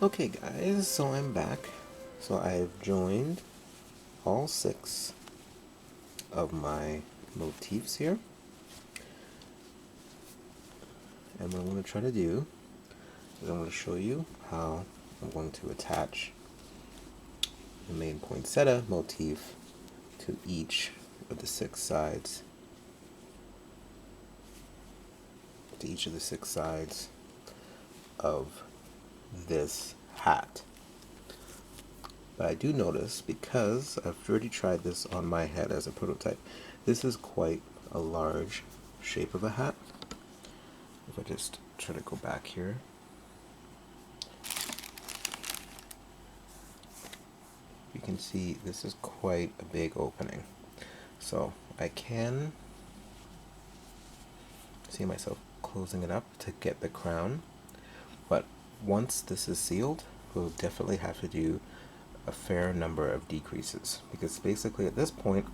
Okay guys, so I'm back. So I've joined all 6 of my motifs here. And what I'm going to try to do is I'm going to show you how I'm going to attach the main poinsettia motif to each of the 6 sides. To each of the 6 sides of this hat. But I do notice, because I've already tried this on my head as a prototype, this is quite a large shape of a hat. If I just try to go back here, you can see this is quite a big opening. So I can see myself closing it up to get the crown, but once this is sealed, we'll definitely have to do a fair number of decreases, because basically at this point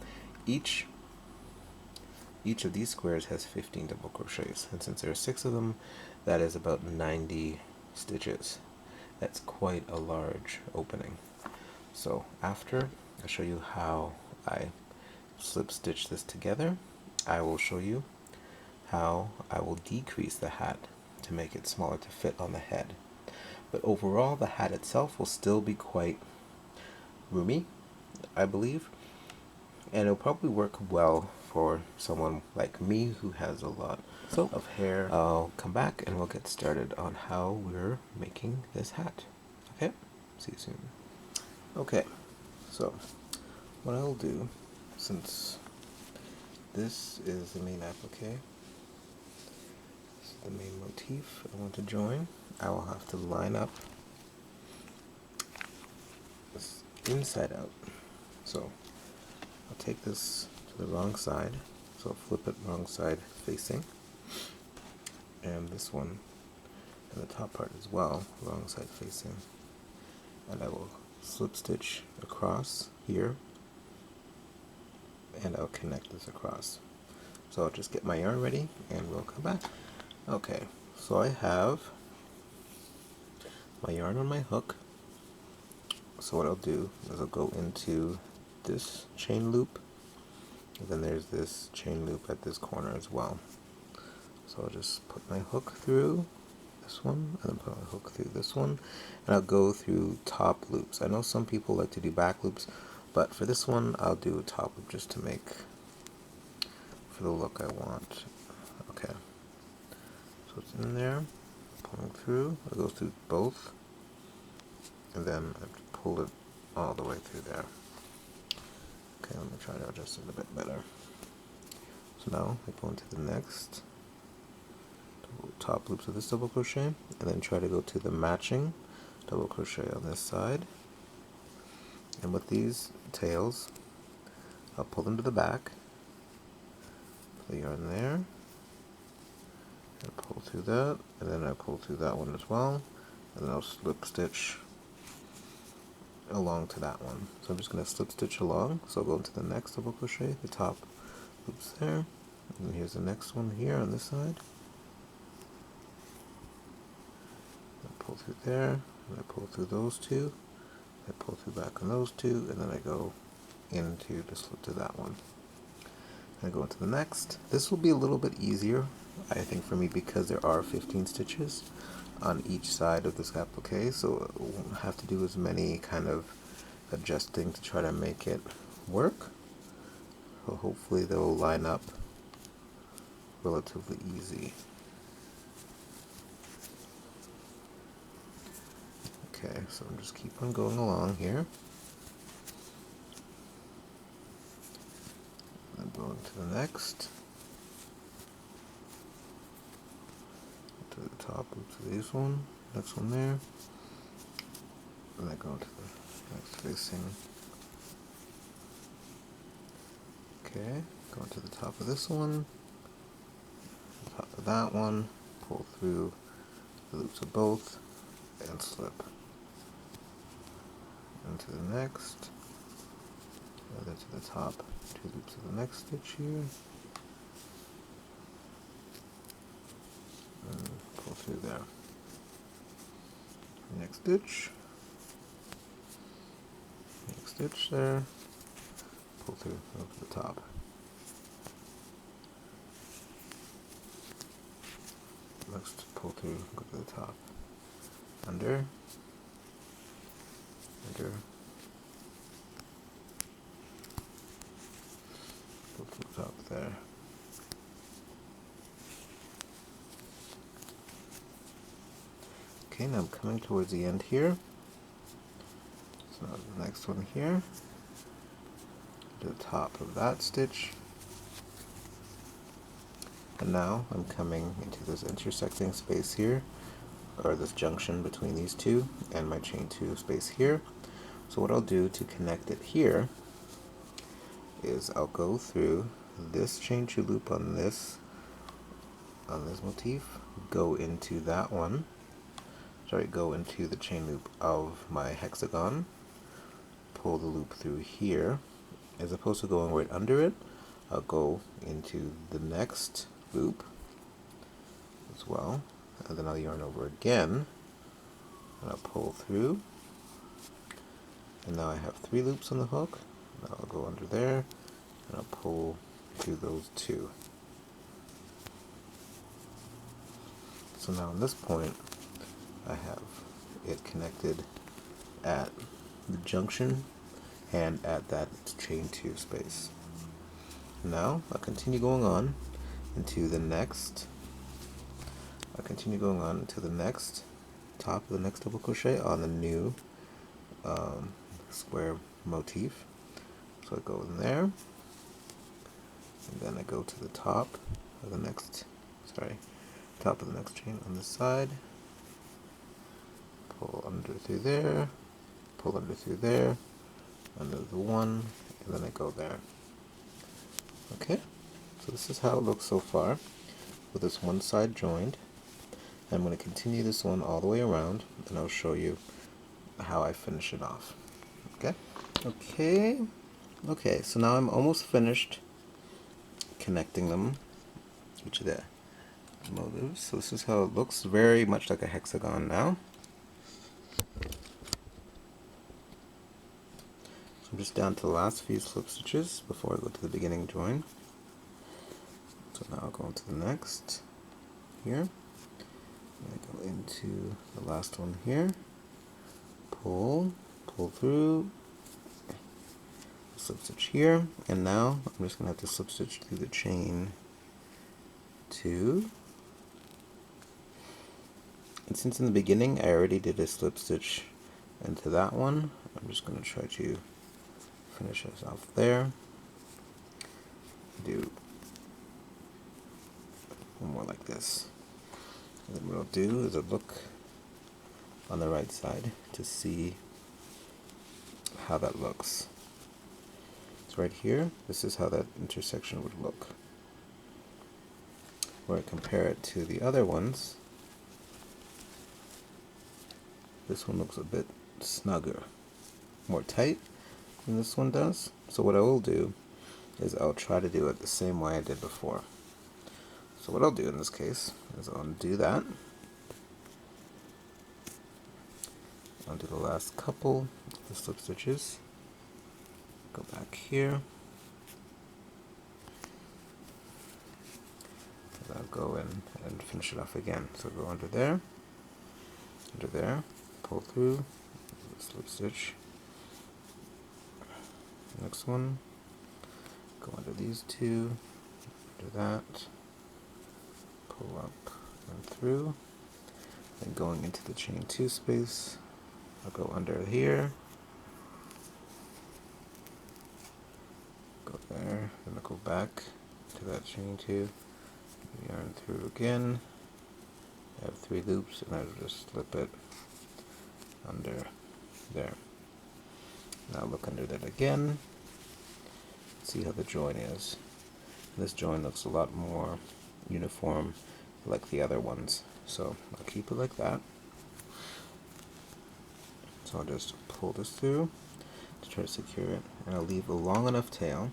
each of these squares has 15 double crochets, and since there are 6 of them, that is about 90 stitches. That's quite a large opening. So after I show you how I slip stitch this together, I will show you how I will decrease the hat to make it smaller to fit on the head. But overall, the hat itself will still be quite roomy, I believe, and it'll probably work well for someone like me who has a lot of hair. I'll come back and we'll get started on how we're making this hat. Okay, see you soon. Okay, so what I'll do, since this is the main applique, this is the main motif I want to join, I will have to line up this inside out. So I'll take this to the wrong side, so I'll flip it wrong side facing, and this one and the top part as well, wrong side facing, and I will slip stitch across here, and I'll connect this across. So I'll just get my yarn ready and we'll come back. Okay, so I have my yarn on my hook. So what I'll do is I'll go into this chain loop, and then there's this chain loop at this corner as well. So I'll just put my hook through this one, and then put my hook through this one, and I'll go through top loops. I know some people like to do back loops, but for this one I'll do a top loop just to make for the look I want. Okay, so it's in there, pulling through. I go through both, and then I pull it all the way through there. Okay, let me try to adjust it a bit better. So now I go into the next top loops of this double crochet, and then try to go to the matching double crochet on this side. And with these tails, I'll pull them to the back, put the yarn there, and pull through that, and then I pull through that one as well, and then I'll slip stitch along to that one. So I'm just going to slip stitch along. So I'll go into the next double crochet, the top loops there, and here's the next one here on this side. I pull through there, and I pull through those two, I pull through back on those two, and then I go into the slip to that one. And I go into the next. This will be a little bit easier, I think, for me, because there are 15 stitches on each side of this applique, so I won't have to do as many kind of adjusting to try to make it work. So hopefully they'll line up relatively easy. Okay, so I'm just keep on going along here. I'm going to the next. To the top of this one, next one there. And I go to the next facing. Okay, go to the top of this one, top of that one, pull through the loops of both, and slip into the next, and then to the top, 2 loops of the next stitch here, and pull through there. next stitch, next stitch there, pull through over the top. Next, pull through, go to the top, under, pull to the top there. Okay, now I'm coming towards the end here. So now the next one here, to the top of that stitch. And now I'm coming into this intersecting space here, or this junction between these two and my chain 2 space here. So what I'll do to connect it here is I'll go through this chain 2 loop on this motif, go into that one, go into the chain loop of my hexagon, pull the loop through here. As opposed to going right under it, I'll go into the next loop as well, and then I'll yarn over again, and I'll pull through, and now I have 3 loops on the hook. Now I'll go under there, and I'll pull through those 2. So now at this point, I have it connected at the junction and at that chain 2 space. Now I'll continue going on into the next. Top of the next double crochet on the new square motif. So I go in there, and then I go to the top of the next chain on this side. Pull under through there, pull under through there, under the one, and then I go there. Okay, so this is how it looks so far with this one side joined. I'm going to continue this one all the way around, and I'll show you how I finish it off. Okay, so now I'm almost finished connecting them, each of the motifs. So this is how it looks, very much like a hexagon now. So I'm just down to the last few slip stitches before I go to the beginning join. So now I'll go into the next here. I go into the last one here, pull through, slip stitch here, and now I'm just going to have to slip stitch through the chain 2. And since in the beginning I already did a slip stitch into that one, I'm just going to try to finish this off there. Do one more like this. And then what I'll do is I'll look on the right side to see how that looks. So right here, this is how that intersection would look. Where I compare it to the other ones, this one looks a bit snugger, more tight than this one does. So what I will do is I'll try to do it the same way I did before. So what I'll do in this case is I'll undo that. I'll do the last couple of the slip stitches. Go back here. And I'll go in and finish it off again. So go under there, pull through, slip stitch. Next one, go under these 2, do that. Pull up and through, then going into the chain 2 space, I'll go under here, go there, then I'll go back to that chain 2, yarn through again, I have 3 loops, and I'll just slip it under there. Now look under that again, see how the join is. This join looks a lot more uniform like the other ones, so I'll keep it like that. So I'll just pull this through to try to secure it, and I'll leave a long enough tail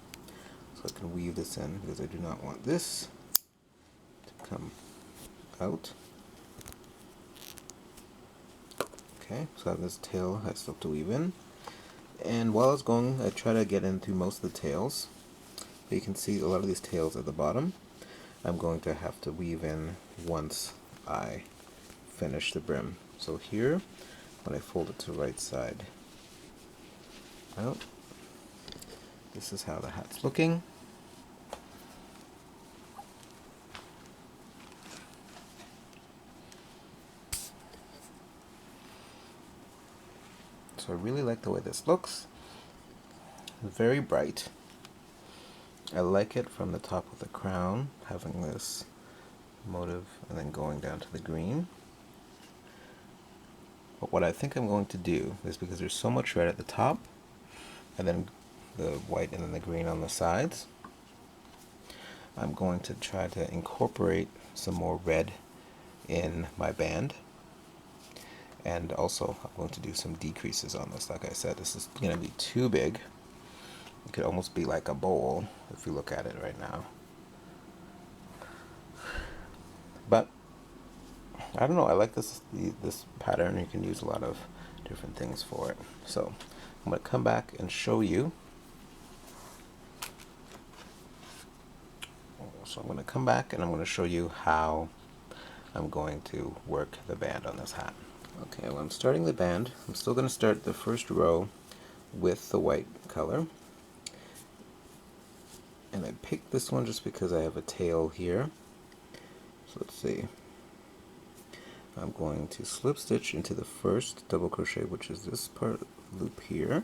so I can weave this in, because I do not want this to come out. Okay, so I have this tail I still have to weave in. And while I was going, I try to get in through most of the tails. But you can see a lot of these tails at the bottom. I'm going to have to weave in once I finish the brim. So here, when I fold it to the right side out, this is how the hat's looking. So I really like the way this looks. Very bright. I like it from the top of the crown, having this motif and then going down to the green. But what I think I'm going to do is, because there's so much red at the top, and then the white and then the green on the sides, I'm going to try to incorporate some more red in my band. And also I'm going to do some decreases on this. Like I said, this is going to be too big. It could almost be like a bowl if you look at it right now. But I don't know, I like this pattern. You can use a lot of different things for it. So I'm going to come back and show you. So I'm going to come back and I'm going to show you how I'm going to work the band on this hat. Okay, well, I'm starting the band. I'm still going to start the first row with the white color. And I picked this one just because I have a tail here. So let's see. I'm going to slip stitch into the first double crochet, which is this part loop here.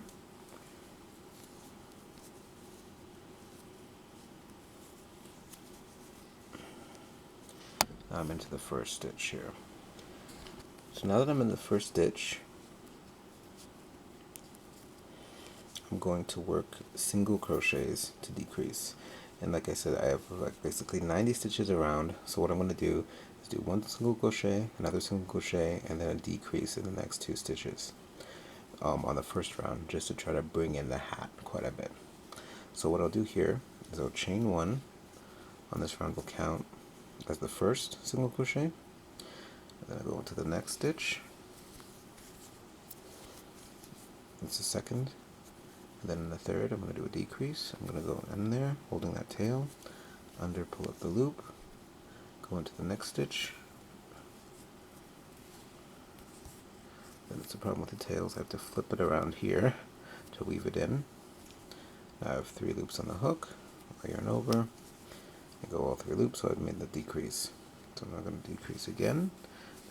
I'm into the first stitch here. So now that I'm in the first stitch, I'm going to work single crochets to decrease. And like I said, I have like basically 90 stitches around. So what I'm going to do is do one single crochet, another single crochet, and then a decrease in the next 2 stitches on the first round, just to try to bring in the hat quite a bit. So what I'll do here is I'll chain 1 on this round, will count as the first single crochet, and then I go into the next stitch. That's the second. And then in the third, I'm going to do a decrease. I'm going to go in there, holding that tail, under, pull up the loop, go into the next stitch. Then it's a problem with the tails. I have to flip it around here to weave it in. Now I have 3 loops on the hook. I yarn over. I go all 3 loops, so I've made the decrease. So I'm now going to decrease again.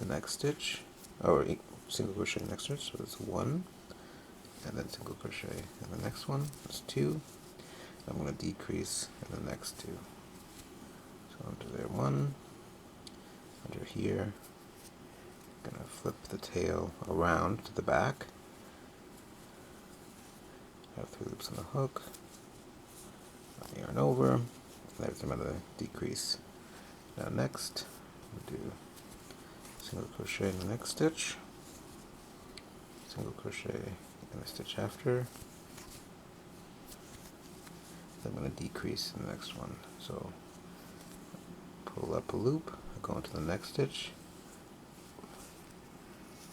The next stitch, or single crochet next stitch. So it's 1. And then single crochet in the next one, that's 2. I'm going to decrease in the next 2. So under there 1, under here, I'm going to flip the tail around to the back. I have 3 loops on the hook, I yarn over, there's another decrease. Now next, we'll do single crochet in the next stitch, single crochet in the stitch after. Then I'm going to decrease in the next one. So pull up a loop, go into the next stitch.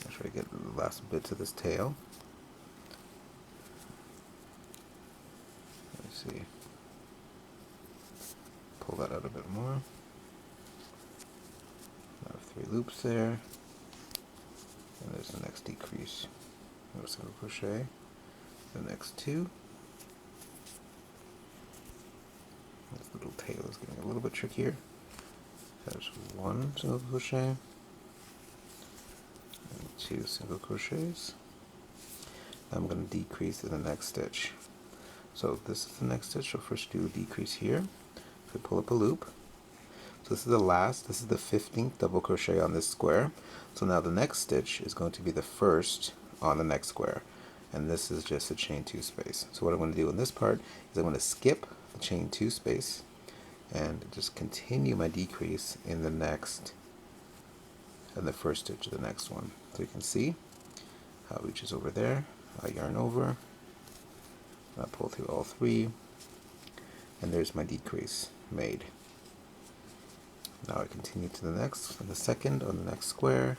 Make sure I get the last bits of this tail. Let me see. Pull that out a bit more. I have 3 loops there. And there's the next decrease. No single crochet. The next 2. This little tail is getting a little bit trickier. There's 1 single crochet and 2 single crochets. I'm going to decrease in the next stitch. So this is the next stitch. So first do a decrease here. So pull up a loop. So this is the last. This is the 15th double crochet on this square. So now the next stitch is going to be the first on the next square, and this is just a chain 2 space. So what I'm going to do in this part is I'm going to skip the chain 2 space and just continue my decrease in the first stitch of the next one. So you can see how it reaches over there. I yarn over, I pull through all 3, and there's my decrease made. Now I continue to the next, and the second on the next square,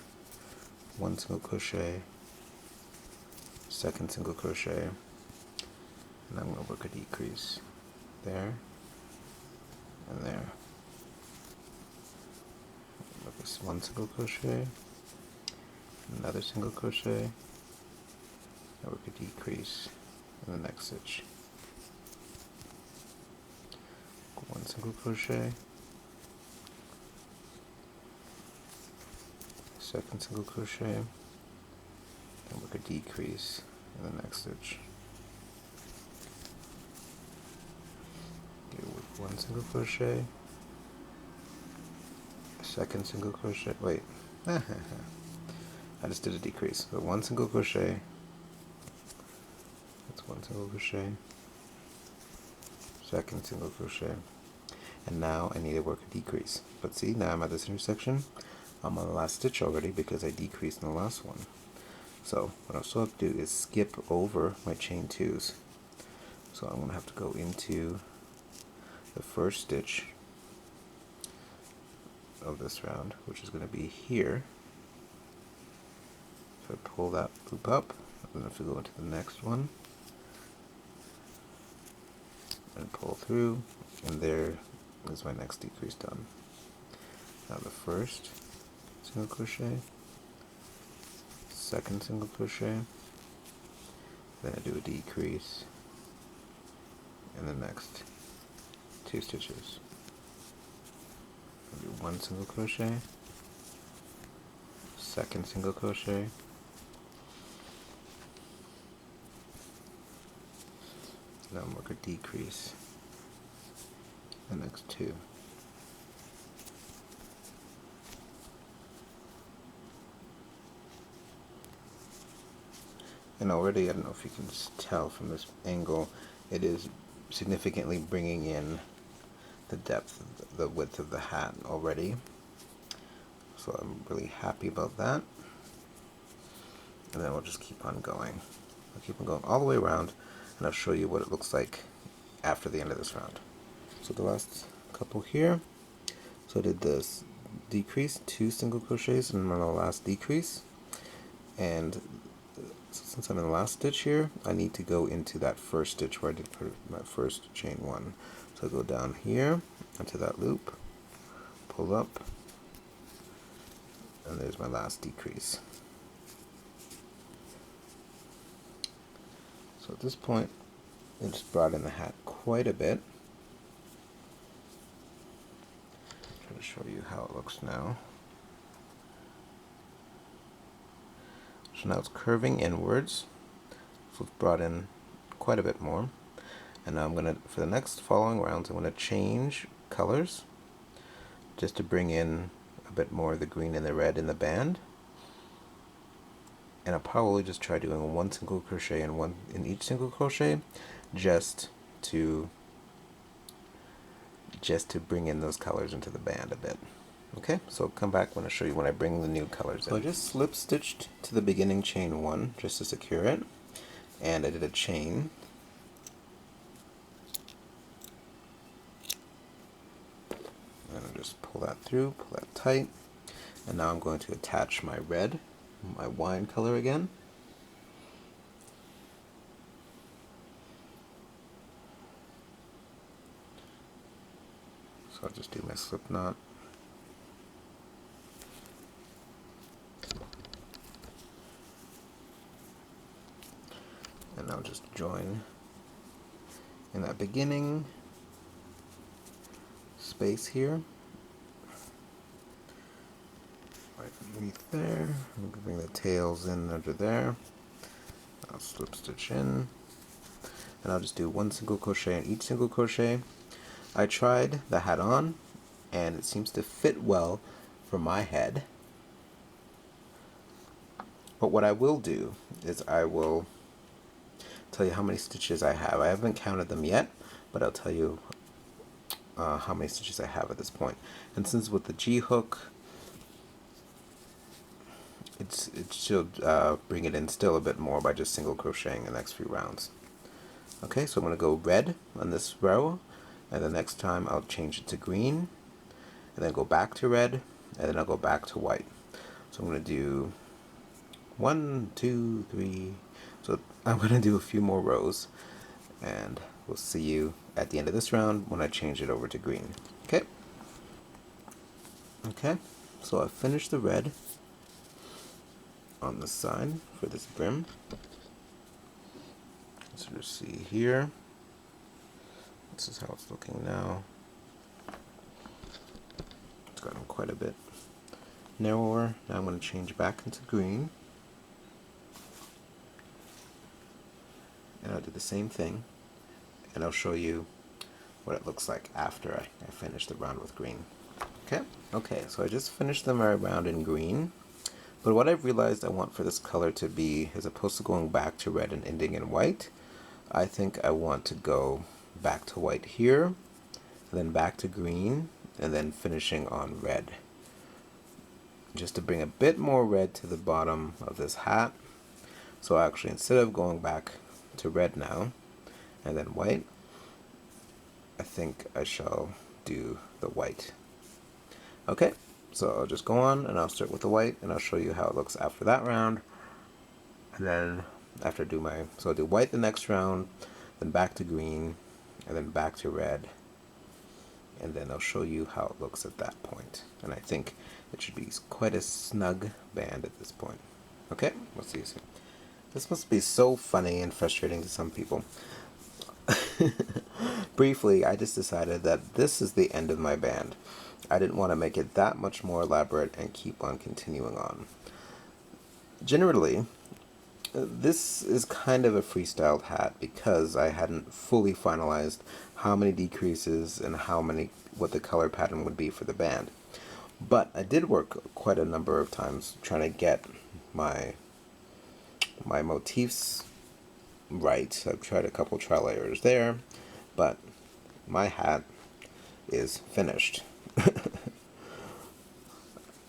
1 single crochet, second single crochet, and I'm going to work a decrease there and there. Work a one single crochet, another single crochet, and work a decrease in the next stitch. One single crochet, second single crochet, and work a decrease in the next stitch. Work one single crochet, second single crochet, wait, I just did a decrease. So one single crochet, that's one single crochet, second single crochet, and now I need to work a decrease. But see, now I'm at this intersection. I'm on the last stitch already because I decreased in the last one. So what I still have to do is skip over my chain twos. So I'm going to have to go into the first stitch of this round, which is going to be here. So I pull that loop up, and then if we go into the next one and pull through, and there is my next decrease done. Now the first single crochet, second single crochet, then I do a decrease in the next two stitches. I do one single crochet, second single crochet, now work a decrease the next two. And already, I don't know if you can tell from this angle, it is significantly bringing in the depth, the width of the hat already. So I'm really happy about that. And then we'll just keep on going. I'll keep on going all the way around, and I'll show you what it looks like after the end of this round. So the last couple here, so I did this decrease, 2 single crochets, and I'm on the last decrease. And since I'm in the last stitch here, I need to go into that first stitch where I did put my first chain 1. So I go down here into that loop, pull up, and there's my last decrease. So at this point, it just brought in the hat quite a bit. Try to show you how it looks now. So now it's curving inwards, so it's brought in quite a bit more. And now I'm going to, for the next following rounds, I'm going to change colors just to bring in a bit more of the green and the red in the band. And I'll probably just try doing one single crochet and one in each single crochet just to bring in those colors into the band a bit. Okay, so come back when I show you when I bring the new colors in. So I just slip stitched to the beginning chain 1 just to secure it, and I did a chain. And I just pull that through, pull that tight, and now I'm going to attach my red, my wine color again. So I'll just do my slip knot. And I'll just join in that beginning space here, right underneath there. I'm going to bring the tails in under there. I'll slip stitch in, and I'll just do one single crochet in each single crochet. I tried the hat on, and it seems to fit well for my head. But what I will do is I will tell you how many stitches I have. I haven't counted them yet, but I'll tell you how many stitches I have at this point. And since with the G hook, it should bring it in still a bit more by just single crocheting the next few rounds. Okay, so I'm going to go red on this row, and the next time I'll change it to green, and then go back to red, and then I'll go back to white. So I'm going to do 1, 2, 3, So I'm going to do a few more rows, and we'll see you at the end of this round when I change it over to green. Okay? Okay, so I finished the red on the side for this brim. So just see here. This is how it's looking now. It's gotten quite a bit narrower. Now I'm going to change back into green. And I'll do the same thing. And I'll show you what it looks like after I finish the round with green. Okay? Okay, so I just finished the round in green. But what I've realized I want for this color to be, as opposed to going back to red and ending in white, I think I want to go back to white here, and then back to green, and then finishing on red. Just to bring a bit more red to the bottom of this hat. So actually, instead of going back to red now, and then white, I think I shall do the white. Okay, so I'll just go on and I'll start with the white and I'll show you how it looks after that round. And then after I do so I'll do white the next round, then back to green, and then back to red. And then I'll show you how it looks at that point. And I think it should be quite a snug band at this point. Okay, we'll see you soon. This must be so funny and frustrating to some people. Briefly, I just decided that this is the end of my band. I didn't want to make it that much more elaborate and keep on continuing on. Generally, this is kind of a freestyled hat because I hadn't fully finalized how many decreases and what the color pattern would be for the band. But I did work quite a number of times trying to get my motifs right. I've tried a couple trial errors there, but my hat is finished.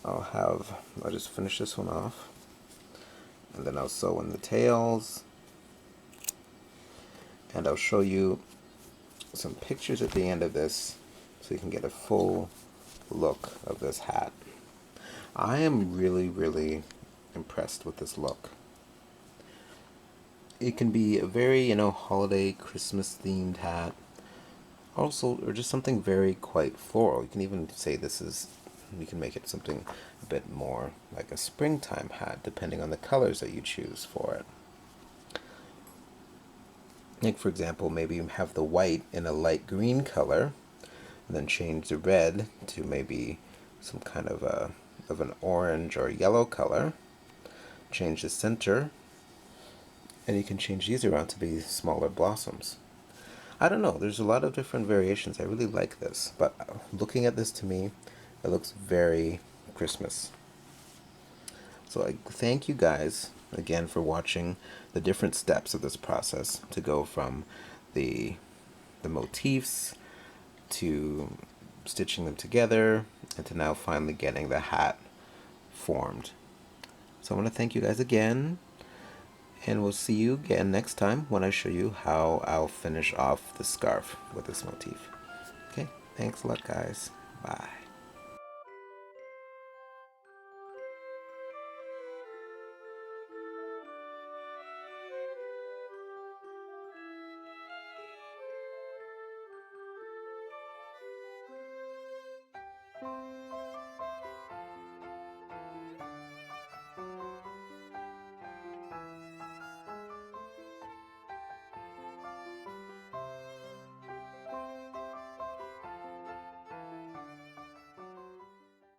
I'll just finish this one off, and then I'll sew in the tails, and I'll show you some pictures at the end of this so you can get a full look of this hat. I am really, really impressed with this look. It can be a very, holiday Christmas themed hat, also, or just something very quite floral. You can even say you can make it something a bit more like a springtime hat, depending on the colors that you choose for it. Like, for example, maybe you have the white in a light green color, and then change the red to maybe some kind of an orange or yellow color. Change the center, and you can change these around to be smaller blossoms. I don't know, there's a lot of different variations. I really like this, but looking at this, to me, it looks very Christmas. So I thank you guys again for watching the different steps of this process to go from the motifs to stitching them together and to now finally getting the hat formed. So I want to thank you guys again, and we'll see you again next time when I show you how I'll finish off the scarf with this motif. Okay, thanks a lot guys. Bye.